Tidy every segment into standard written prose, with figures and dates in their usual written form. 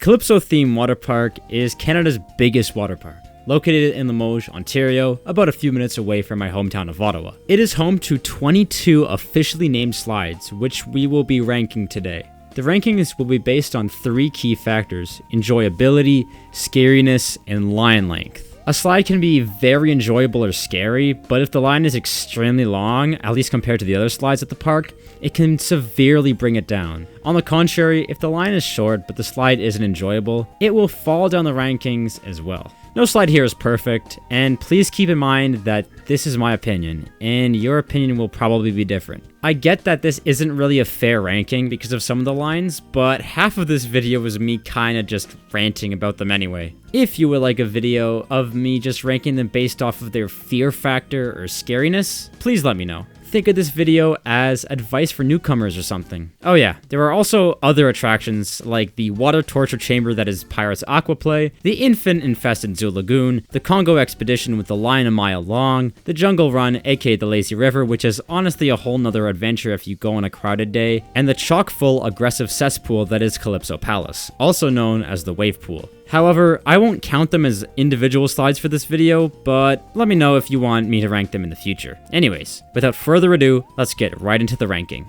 Calypso Theme Water Park is Canada's biggest water park, located in Limoges, Ontario, about a few minutes away from my hometown of Ottawa. It is home to 22 officially named slides, which we will be ranking today. The rankings will be based on 3 key factors: enjoyability, scariness, and line length. A slide can be very enjoyable or scary, but if the line is extremely long, at least compared to the other slides at the park, it can severely bring it down. On the contrary, if the line is short but the slide isn't enjoyable, it will fall down the rankings as well. No slide here is perfect, and please keep in mind that this is my opinion, and your opinion will probably be different. I get that this isn't really a fair ranking because of some of the lines, but half of this video was me kinda just ranting about them anyway. If you would like a video of me just ranking them based off of their fear factor or scariness, please let me know. Think of this video as advice for newcomers or something. Oh yeah, there are also other attractions like the water torture chamber that is Pirates Aqua Play, the infant-infested Zoo Lagoon, the Congo expedition with the line a mile long, the jungle run aka the Lazy River, which is honestly a whole nother adventure if you go on a crowded day, and the chock-full aggressive cesspool that is Calypso Palace, also known as the Wave Pool. However, I won't count them as individual slides for this video, but let me know if you want me to rank them in the future. Anyways, without further ado, let's get right into the ranking.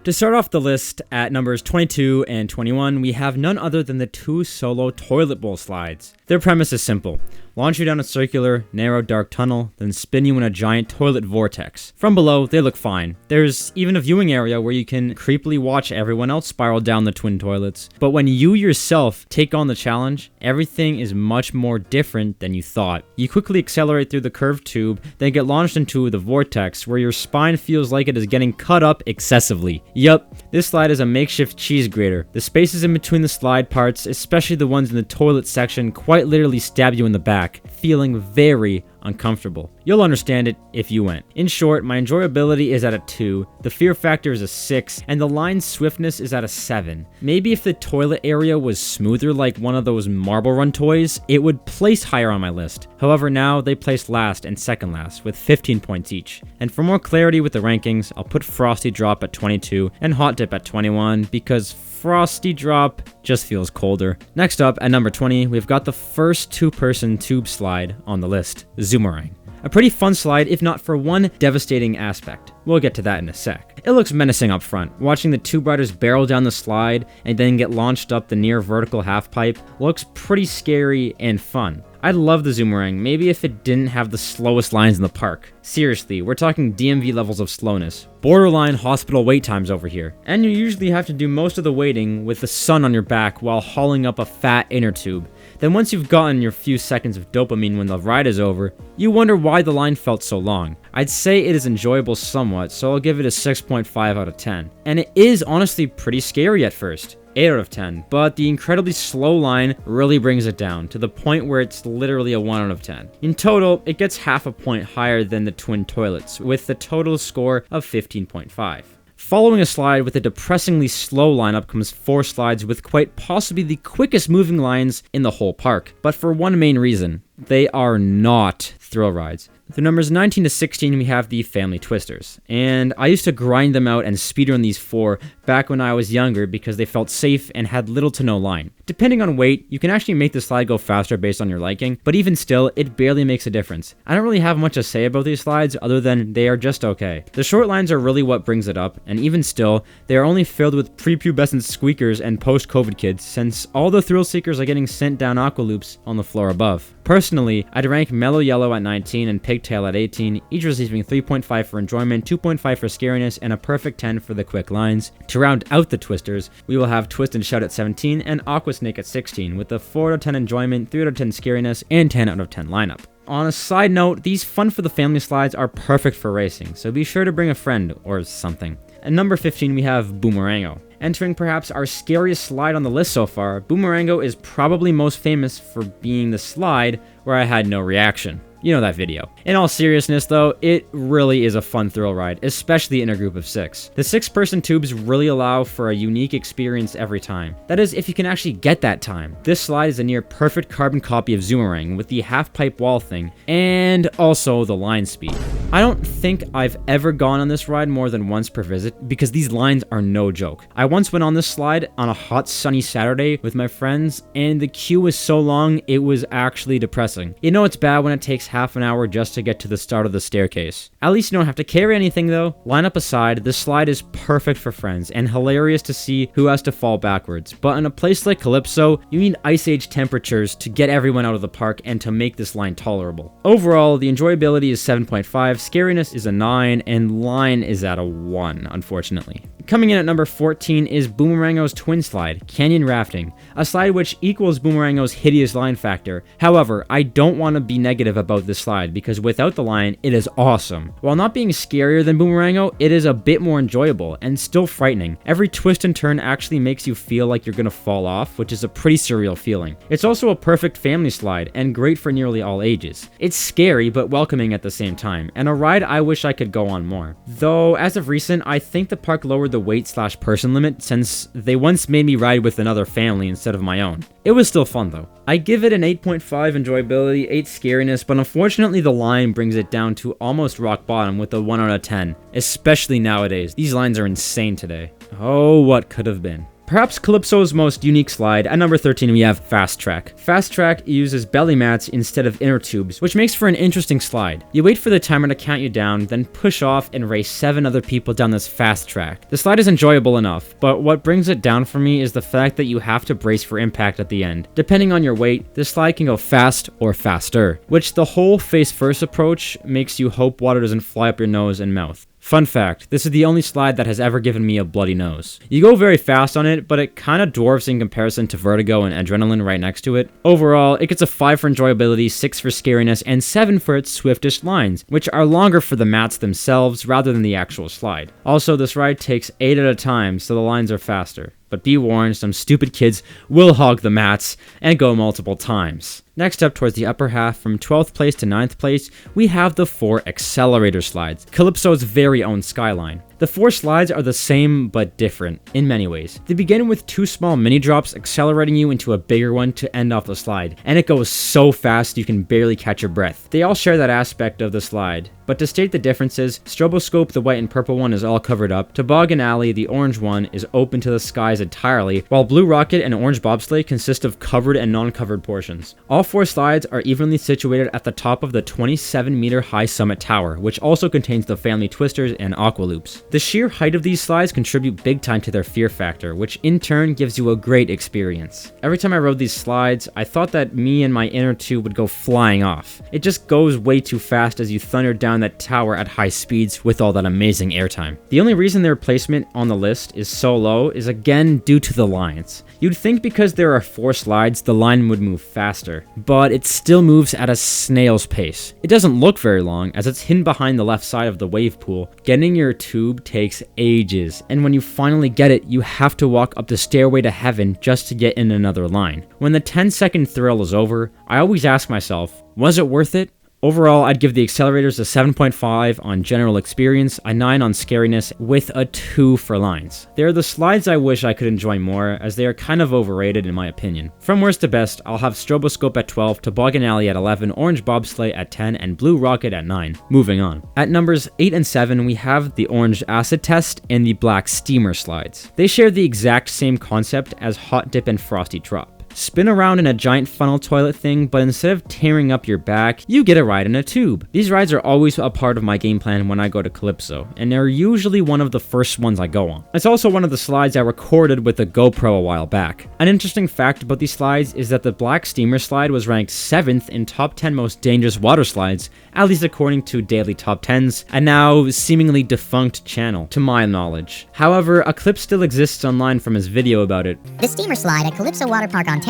To start off the list, at numbers 22 and 21, we have none other than the 2 solo toilet bowl slides. Their premise is simple: launch you down a circular, narrow, dark tunnel, then spin you in a giant toilet vortex. From below, they look fine. There's even a viewing area where you can creepily watch everyone else spiral down the twin toilets. But when you yourself take on the challenge, everything is much more different than you thought. You quickly accelerate through the curved tube, then get launched into the vortex, where your spine feels like it is getting cut up excessively. Yup, this slide is a makeshift cheese grater. The spaces in between the slide parts, especially the ones in the toilet section, quite literally stab you in the back, feeling very uncomfortable. You'll understand it if you went. In short, my enjoyability is at a 2, the fear factor is a 6, and the line swiftness is at a 7. Maybe if the toilet area was smoother like one of those Marble Run toys, it would place higher on my list. However, now they place last and second last with 15 points each. And for more clarity with the rankings, I'll put Frosty Drop at 22 and Hot Dip at 21 because Frosty Drop just feels colder. Next up, at number 20, we've got the first 2-person tube slide on the list, Zoomerang. A pretty fun slide, if not for one devastating aspect. We'll get to that in a sec. It looks menacing up front. Watching the tube riders barrel down the slide and then get launched up the near vertical half pipe looks pretty scary and fun. I love the Zoomerang, maybe if it didn't have the slowest lines in the park. Seriously, we're talking DMV levels of slowness. Borderline hospital wait times over here. And you usually have to do most of the waiting with the sun on your back while hauling up a fat inner tube. Then once you've gotten your few seconds of dopamine when the ride is over, you wonder why the line felt so long. I'd say it is enjoyable somewhat, so I'll give it a 6.5 out of 10. And it is honestly pretty scary at first. 8 out of 10, but the incredibly slow line really brings it down to the point where it's literally a 1 out of 10. In total, it gets half a point higher than the twin toilets, with the total score of 15.5. Following a slide with a depressingly slow lineup comes 4 slides with quite possibly the quickest moving lines in the whole park, but for one main reason: they are not thrill rides. The numbers 19 to 16, we have the Family Twisters, and I used to grind them out and speedrun these 4 back when I was younger because they felt safe and had little to no line. Depending on weight, you can actually make the slide go faster based on your liking, but even still, it barely makes a difference. I don't really have much to say about these slides other than they are just okay. The short lines are really what brings it up, and even still, they are only filled with prepubescent squeakers and post-COVID kids, since all the thrill seekers are getting sent down Aqua Loops on the floor above. Personally, I'd rank Mellow Yellow at 19 and Pigtail at 18, each receiving 3.5 for enjoyment, 2.5 for scariness, and a perfect 10 for the quick lines. To round out the twisters, we will have Twist and Shout at 17 and Aqua Snake at 16, with a 4 out of 10 enjoyment, 3 out of 10 scariness, and 10 out of 10 lineup. On a side note, these fun for the family slides are perfect for racing, so be sure to bring a friend or something. At number 15, we have Boomerango. Entering perhaps our scariest slide on the list so far, Boomerango is probably most famous for being the slide where I had no reaction. You know that video. In all seriousness though, it really is a fun thrill ride, especially in a group of 6. The 6-person tubes really allow for a unique experience every time. That is, if you can actually get that time. This slide is a near perfect carbon copy of Zoomerang with the half pipe wall thing, and also the line speed. I don't think I've ever gone on this ride more than once per visit because these lines are no joke. I once went on this slide on a hot sunny Saturday with my friends and the queue was so long it was actually depressing. You know it's bad when it takes half an hour just to get to the start of the staircase. At least you don't have to carry anything though. Lineup aside, this slide is perfect for friends and hilarious to see who has to fall backwards. But in a place like Calypso, you need ice age temperatures to get everyone out of the park and to make this line tolerable. Overall, the enjoyability is 7.5, scariness is a 9, and line is at a 1, unfortunately. Coming in at number 14 is Boomerango's Twin Slide, Canyon Rafting, a slide which equals Boomerango's hideous line factor. However, I don't want to be negative about this slide because without the line, it is awesome. While not being scarier than Boomerango, it is a bit more enjoyable and still frightening. Every twist and turn actually makes you feel like you're gonna fall off, which is a pretty surreal feeling. It's also a perfect family slide and great for nearly all ages. It's scary but welcoming at the same time, and a ride I wish I could go on more. Though, as of recent, I think the park lowered the weight/person limit since they once made me ride with another family instead of my own. It was still fun though. I give it an 8.5 enjoyability, 8 scariness, but unfortunately the line brings it down to almost rock bottom with a 1 out of 10, especially nowadays. These lines are insane today. Oh, what could have been. Perhaps Calypso's most unique slide. At number 13 we have Fast Track. Fast Track uses belly mats instead of inner tubes, which makes for an interesting slide. You wait for the timer to count you down, then push off and race 7 other people down this fast track. The slide is enjoyable enough, but what brings it down for me is the fact that you have to brace for impact at the end. Depending on your weight, this slide can go fast or faster, which the whole face first approach makes you hope water doesn't fly up your nose and mouth. Fun fact, this is the only slide that has ever given me a bloody nose. You go very fast on it, but it kinda dwarfs in comparison to Vertigo and Adrenaline right next to it. Overall, it gets a 5 for enjoyability, 6 for scariness, and 7 for its swiftest lines, which are longer for the mats themselves rather than the actual slide. Also, this ride takes 8 at a time, so the lines are faster. But be warned, some stupid kids will hog the mats and go multiple times. Next up, towards the upper half, from 12th place to 9th place, we have the 4 Accelerator slides, Calypso's very own skyline. The 4 slides are the same but different in many ways. They begin with 2 small mini drops accelerating you into a bigger one to end off the slide, and it goes so fast you can barely catch your breath. They all share that aspect of the slide, but to state the differences, Stroboscope, the white and purple one, is all covered up, Toboggan Alley, the orange one, is open to the skies entirely, while Blue Rocket and Orange Bobsleigh consist of covered and non-covered portions. All 4 slides are evenly situated at the top of the 27-meter high summit tower, which also contains the family twisters and Aqua Loops. The sheer height of these slides contribute big time to their fear factor, which in turn gives you a great experience. Every time I rode these slides, I thought that me and my inner tube would go flying off. It just goes way too fast as you thunder down that tower at high speeds with all that amazing airtime. The only reason their placement on the list is so low is again due to the lines. You'd think because there are 4 slides, the line would move faster, but it still moves at a snail's pace. It doesn't look very long as it's hidden behind the left side of the wave pool. Getting your tube takes ages, and when you finally get it, you have to walk up the stairway to heaven just to get in another line. When the 10-second thrill is over, I always ask myself, was it worth it? Overall, I'd give the accelerators a 7.5 on general experience, a 9 on scariness, with a 2 for lines. They are the slides I wish I could enjoy more, as they are kind of overrated in my opinion. From worst to best, I'll have Stroboscope at 12, Toboggan Alley at 11, Orange Bobsleigh at 10, and Blue Rocket at 9. Moving on. At numbers 8 and 7, we have the Orange Acid Test and the Black Steamer slides. They share the exact same concept as Hot Dip and Frosty Drop. Spin around in a giant funnel toilet thing, but instead of tearing up your back, you get a ride in a tube. These rides are always a part of my game plan when I go to Calypso, and they're usually one of the first ones I go on. It's also one of the slides I recorded with a GoPro a while back. An interesting fact about these slides is that the Black Steamer slide was ranked 7th in top 10 most dangerous water slides, at least according to Daily Top 10s, a now seemingly defunct channel, to my knowledge. However, a clip still exists online from his video about it. The steamer slide at Calypso Water Park, Ontario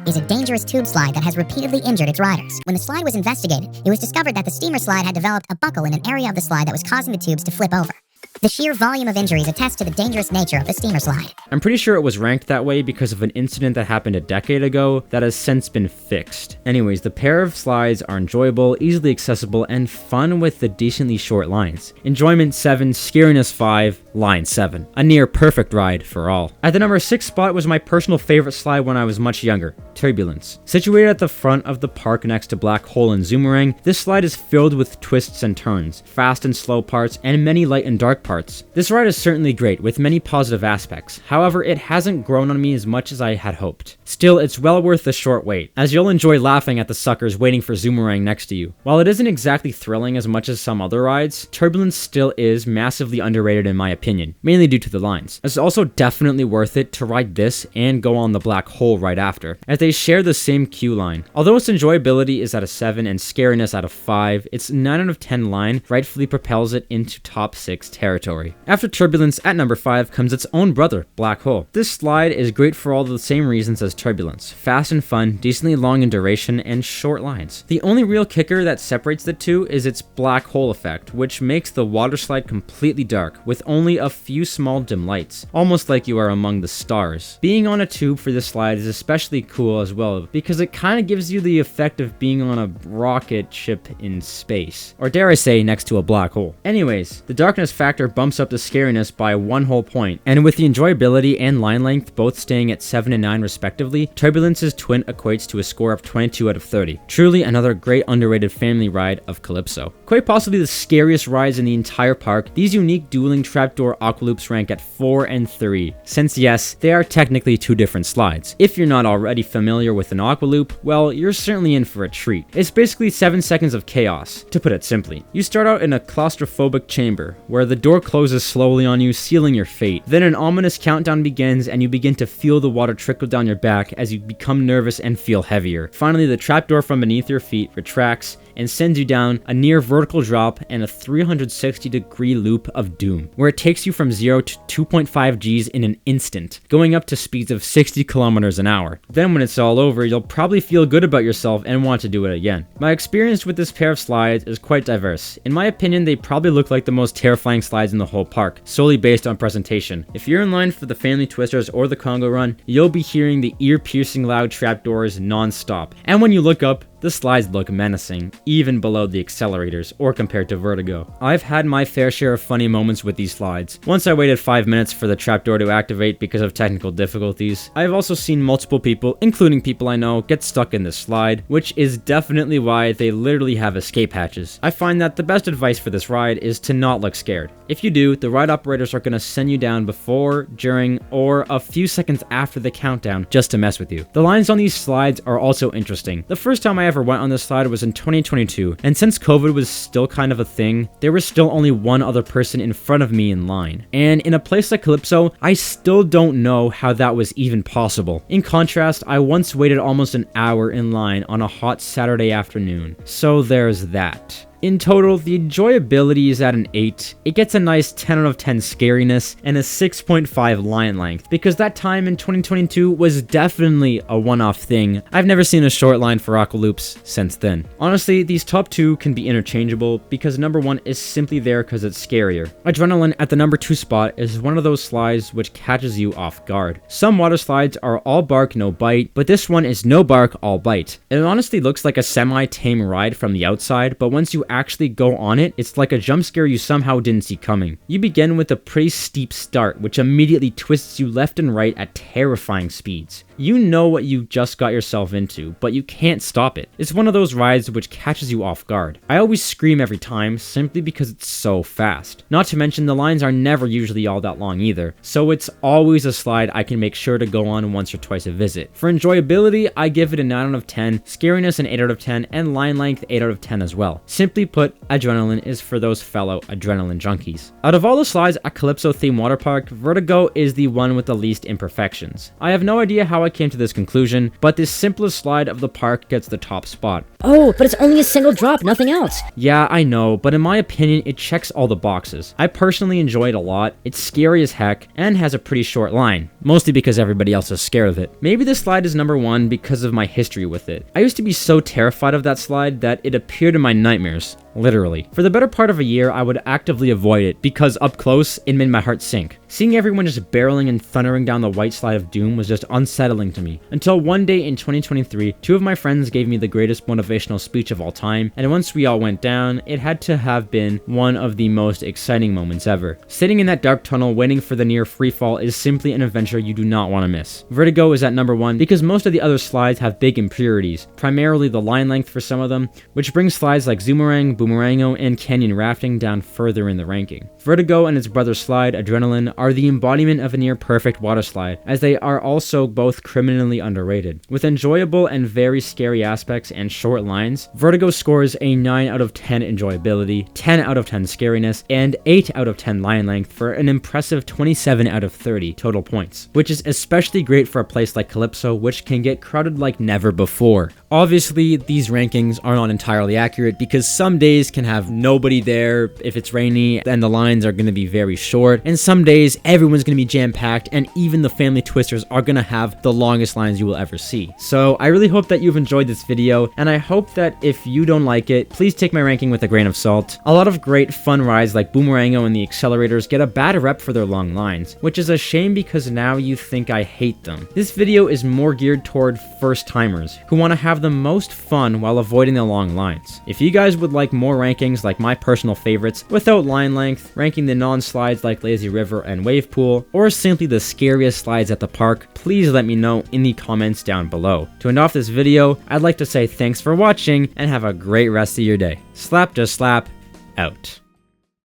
is a dangerous tube slide that has repeatedly injured its riders. When the slide was investigated, it was discovered that the steamer slide had developed a buckle in an area of the slide that was causing the tubes to flip over. The sheer volume of injuries attests to the dangerous nature of the steamer slide. I'm pretty sure it was ranked that way because of an incident that happened a decade ago that has since been fixed. Anyways, the pair of slides are enjoyable, easily accessible, and fun with the decently short lines. Enjoyment 7, scariness 5, Line 7, a near perfect ride for all. At the number 6 spot was my personal favorite slide when I was much younger, Turbulence. Situated at the front of the park next to Black Hole and Zoomerang, this slide is filled with twists and turns, fast and slow parts, and many light and dark parts. This ride is certainly great, with many positive aspects. However, it hasn't grown on me as much as I had hoped. Still, it's well worth the short wait, as you'll enjoy laughing at the suckers waiting for Zoomerang next to you. While it isn't exactly thrilling as much as some other rides, Turbulence still is massively underrated in my opinion, mainly due to the lines. It's also definitely worth it to ride this and go on the Black Hole right after, as they share the same queue line. Although its enjoyability is at a 7 and scariness at a 5, its 9 out of 10 line rightfully propels it into top 6 territory. After Turbulence at number 5 comes its own brother, Black Hole. This slide is great for all the same reasons as Turbulence: fast and fun, decently long in duration, and short lines. The only real kicker that separates the two is its black hole effect, which makes the water slide completely dark, with only a few small dim lights, almost like you are among the stars. Being on a tube for this slide is especially cool as well, because it kind of gives you the effect of being on a rocket ship in space, or dare I say, next to a black hole. Anyways, the darkness factor bumps up the scariness by 1 whole point, and with the enjoyability and line length both staying at 7 and 9 respectively, Turbulence's twin equates to a score of 22 out of 30. Truly another great underrated family ride of Calypso. Quite possibly the scariest rides in the entire park, these unique dueling trapdoor Aqua Loops rank at 4 and 3, since yes, they are technically 2 different slides. If you're not already familiar with an Aqua Loop, well, you're certainly in for a treat. It's basically 7 seconds of chaos, to put it simply. You start out in a claustrophobic chamber, where the door closes slowly on you, sealing your fate. Then an ominous countdown begins, and you begin to feel the water trickle down your back as you become nervous and feel heavier. Finally, the trapdoor from beneath your feet retracts and sends you down a near vertical drop and a 360-degree loop of doom, where it takes you from 0 to 2.5 Gs in an instant, going up to speeds of 60 kilometers an hour. Then when it's all over, you'll probably feel good about yourself and want to do it again. My experience with this pair of slides is quite diverse. In my opinion, they probably look like the most terrifying slides in the whole park, solely based on presentation. If you're in line for the Family Twisters or the Congo Run, you'll be hearing the ear-piercing loud trapdoors non-stop. And when you look up, the slides look menacing, even below the accelerators or compared to Vertigo. I've had my fair share of funny moments with these slides. Once I waited 5 minutes for the trapdoor to activate because of technical difficulties. I've also seen multiple people, including people I know, get stuck in this slide, which is definitely why they literally have escape hatches. I find that the best advice for this ride is to not look scared. If you do, the ride operators are going to send you down before, during, or a few seconds after the countdown just to mess with you. The lines on these slides are also interesting. The first time I ever went on this slide was in 2022, and since COVID was still kind of a thing, there was still only one other person in front of me in line. And in a place like Calypso, I still don't know how that was even possible. In contrast, I once waited almost an hour in line on a hot Saturday afternoon. So there's that. In total, the enjoyability is at an 8, it gets a nice 10 out of 10 scariness, and a 6.5 line length, because that time in 2022 was definitely a one-off thing. I've never seen a short line for Aqua Loops since then. Honestly, these top 2 can be interchangeable, because number 1 is simply there because it's scarier. Adrenaline at the number 2 spot is one of those slides which catches you off guard. Some water slides are all bark, no bite, but this one is no bark, all bite. It honestly looks like a semi-tame ride from the outside, but once you actually go on it, it's like a jump scare you somehow didn't see coming. You begin with a pretty steep start, which immediately twists you left and right at terrifying speeds. You know what you just got yourself into, but you can't stop it. It's one of those rides which catches you off guard. I always scream every time, simply because it's so fast. Not to mention the lines are never usually all that long either, so it's always a slide I can make sure to go on once or twice a visit. For enjoyability, I give it a 9 out of 10, scariness an 8 out of 10, and line length 8 out of 10 as well. Simply put, adrenaline is for those fellow adrenaline junkies. Out of all the slides at Calypso Theme Water Park, Vertigo is the one with the least imperfections. I have no idea how I came to this conclusion, but this simplest slide of the park gets the top spot. Oh, but it's only a single drop, nothing else. Yeah, I know, but in my opinion, it checks all the boxes. I personally enjoy it a lot, it's scary as heck, and has a pretty short line, mostly because everybody else is scared of it. Maybe this slide is number 1 because of my history with it. I used to be so terrified of that slide that it appeared in my nightmares. literally. For the better part of a year, I would actively avoid it because up close, it made my heart sink. Seeing everyone just barreling and thundering down the white slide of doom was just unsettling to me. Until one day in 2023, two of my friends gave me the greatest motivational speech of all time, and once we all went down, it had to have been one of the most exciting moments ever. Sitting in that dark tunnel waiting for the near freefall is simply an adventure you do not want to miss. Vertigo is at number 1 because most of the other slides have big impurities, primarily the line length for some of them, which brings slides like Zoomerang, Boomerango, and canyon rafting down further in the ranking. Vertigo and its brother slide, Adrenaline, are the embodiment of a near perfect water slide, as they are also both criminally underrated. With enjoyable and very scary aspects and short lines, Vertigo scores a 9 out of 10 enjoyability, 10 out of 10 scariness, and 8 out of 10 line length for an impressive 27 out of 30 total points, which is especially great for a place like Calypso, which can get crowded like never before. Obviously, these rankings are not entirely accurate because some days can have nobody there if it's rainy and the lines are going to be very short, and some days everyone's going to be jam-packed and even the family twisters are going to have the longest lines you will ever see. So I really hope that you've enjoyed this video, and I hope that if you don't like it, please take my ranking with a grain of salt. A lot of great fun rides like Boomerango and the Accelerators get a bad rep for their long lines, which is a shame because now you think I hate them. This video is more geared toward first-timers who want to have the most fun while avoiding the long lines. If you guys would like more rankings like my personal favorites without line length, ranking the non-slides like Lazy River and Wave Pool, or simply the scariest slides at the park, please let me know in the comments down below. To end off this video, I'd like to say thanks for watching and have a great rest of your day. Slap just slap, out.